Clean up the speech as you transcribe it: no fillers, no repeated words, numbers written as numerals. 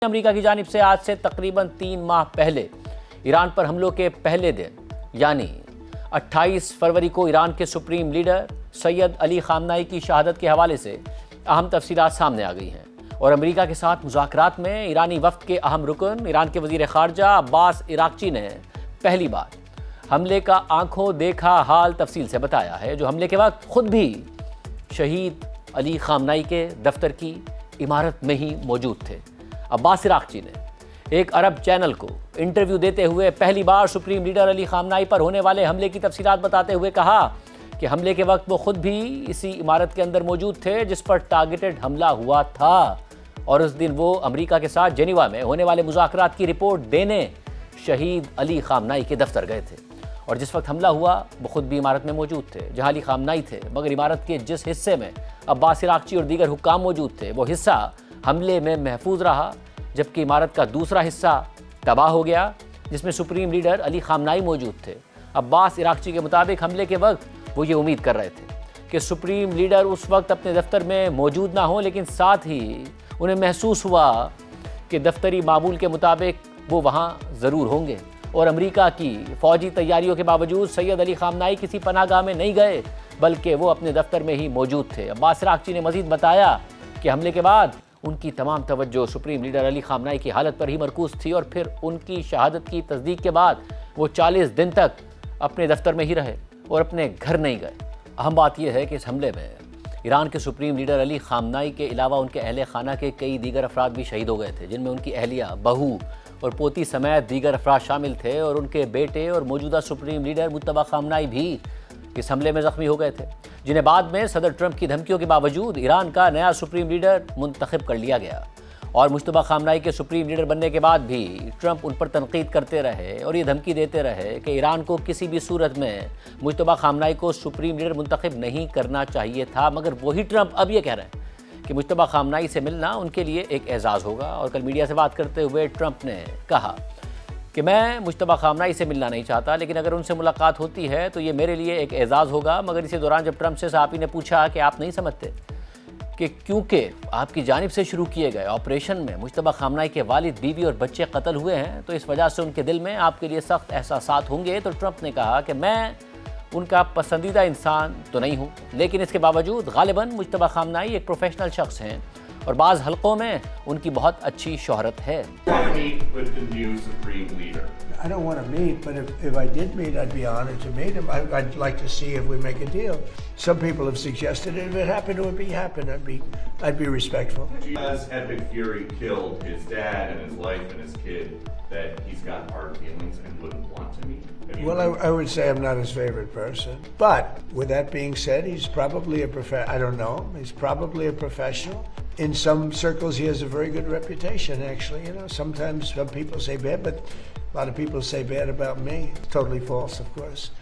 America की जानिब से आज से तकरीबन 3 माह पहले ईरान पर हमलों के पहले दिन यानी 28 फरवरी को ईरान के सुप्रीम लीडर सैयद अली खामनाई की शहादत के हवाले से अहम तफसीलात सामने आ गई हैं और अमेरिका के साथ मुज़ाकरात में ईरानी वफ़द के अहम रुकन ईरान के वज़ीर ख़ारजा अब्बास इराक़ची ने पहली बार हमले का आंखों देखा हाल तफसील से बताया है, जो हमले के वक्त खुद भी शहीद अली खामनाई के दफ्तर की इमारत में ही मौजूद थे। अब्बास इराक़ची ने एक अरब चैनल को इंटरव्यू देते हुए पहली बार सुप्रीम लीडर अली खामनाई पर होने वाले हमले की तफसीलात बताते हुए कहा कि हमले के वक्त वो खुद भी इसी इमारत के अंदर मौजूद थे जिस पर टारगेटेड हमला हुआ था और उस दिन वो अमेरिका के साथ जेनेवा में होने वाले मुज़ाकरात की रिपोर्ट देने शहीद अली खामनाई के दफ्तर गए थे और जिस वक्त हमला हुआ वो खुद भी इमारत में मौजूद थे जहां अली खामनाई थे, मगर इमारत के जिस हिस्से में अब्बास इराक़ची और दीगर हुक्काम मौजूद थे वो हिस्सा हमले में महफूज रहा, जबकि इमारत का दूसरा हिस्सा तबाह हो गया जिसमें सुप्रीम लीडर अली खामनाई मौजूद थे। अब्बास इराक़ची के मुताबिक हमले के वक्त वो ये उम्मीद कर रहे थे कि सुप्रीम लीडर उस वक्त अपने दफ्तर में मौजूद ना हो, लेकिन साथ ही उन्हें महसूस हुआ कि दफ्तरी मामूल के मुताबिक वो वहाँ ज़रूर होंगे और अमेरिका की फ़ौजी तैयारियों के बावजूद सैयद अली खामनाई किसी पनाहगाह में नहीं गए बल्कि वो अपने दफ्तर में ही मौजूद थे। अब्बास इराक़ची ने मज़ीद बताया कि हमले के बाद उनकी तमाम तवज्जो सुप्रीम लीडर अली खामनाई की हालत पर ही मरकूज़ थी और फिर उनकी शहादत की तस्दीक के बाद वो 40 दिन तक अपने दफ्तर में ही रहे और अपने घर नहीं गए। अहम बात यह है कि इस हमले में ईरान के सुप्रीम लीडर अली खामनाई के अलावा उनके अहले खाना के कई दीगर अफराद भी शहीद हो गए थे, जिनमें उनकी अहलिया, बहू और पोती समेत दीगर अफराद शामिल थे और उनके बेटे और मौजूदा सुप्रीम लीडर मुज्तबा खामनाई भी इस हमले में ज़ख्मी हो गए थे, जिन्हें बाद में सदर ट्रंप की धमकियों के बावजूद ईरान का नया सुप्रीम लीडर मुंतखब कर लिया गया। और मुज्तबा खामनाई के सुप्रीम लीडर बनने के बाद भी ट्रंप उन पर तनकीद करते रहे और ये धमकी देते रहे कि ईरान को किसी भी सूरत में मुज्तबा खामनाई को सुप्रीम लीडर मुंतखब नहीं करना चाहिए था, मगर वही ट्रंप अब ये कह रहे हैं कि मुज्तबा खामनाई से मिलना उनके लिए एक एजाज़ होगा। और कल मीडिया से बात करते हुए ट्रंप ने कहा कि मैं मुज्तबा खामनाई से मिलना नहीं चाहता, लेकिन अगर उनसे मुलाकात होती है तो ये मेरे लिए एक एजाज़ होगा। मगर इसी दौरान जब ट्रंप से सहाफ़ी ने पूछा कि आप नहीं समझते कि क्योंकि आपकी जानिब से शुरू किए गए ऑपरेशन में मुज्तबा खामनाई के वालिद, बीवी और बच्चे कत्ल हुए हैं, तो इस वजह से उनके दिल में आपके लिए सख्त एहसासात होंगे, तो ट्रंप ने कहा कि मैं उनका पसंदीदा इंसान तो नहीं हूँ, लेकिन इसके बावजूद गालिबन मुज्तबा खामनाई एक प्रोफेशनल शख्स हैं और बाज़ हलकों में उनकी बहुत अच्छी शोहरत है। I don't want to meet, but if I did meet, I'd be honored to meet him. I'd like to see if we make a deal. Some people have suggested if it happened, it would happen. I'd be respectful. As Epic Fury killed his dad and his wife and his kid, that he's got hard feelings and wouldn't want to meet. Well, I would say I'm not his favorite person. But with that being said, he's probably I don't know. He's probably a professional. In some circles, he has a very good reputation, actually. You know, sometimes some people say bad, but a lot of people say bad about me. It's totally false, of course.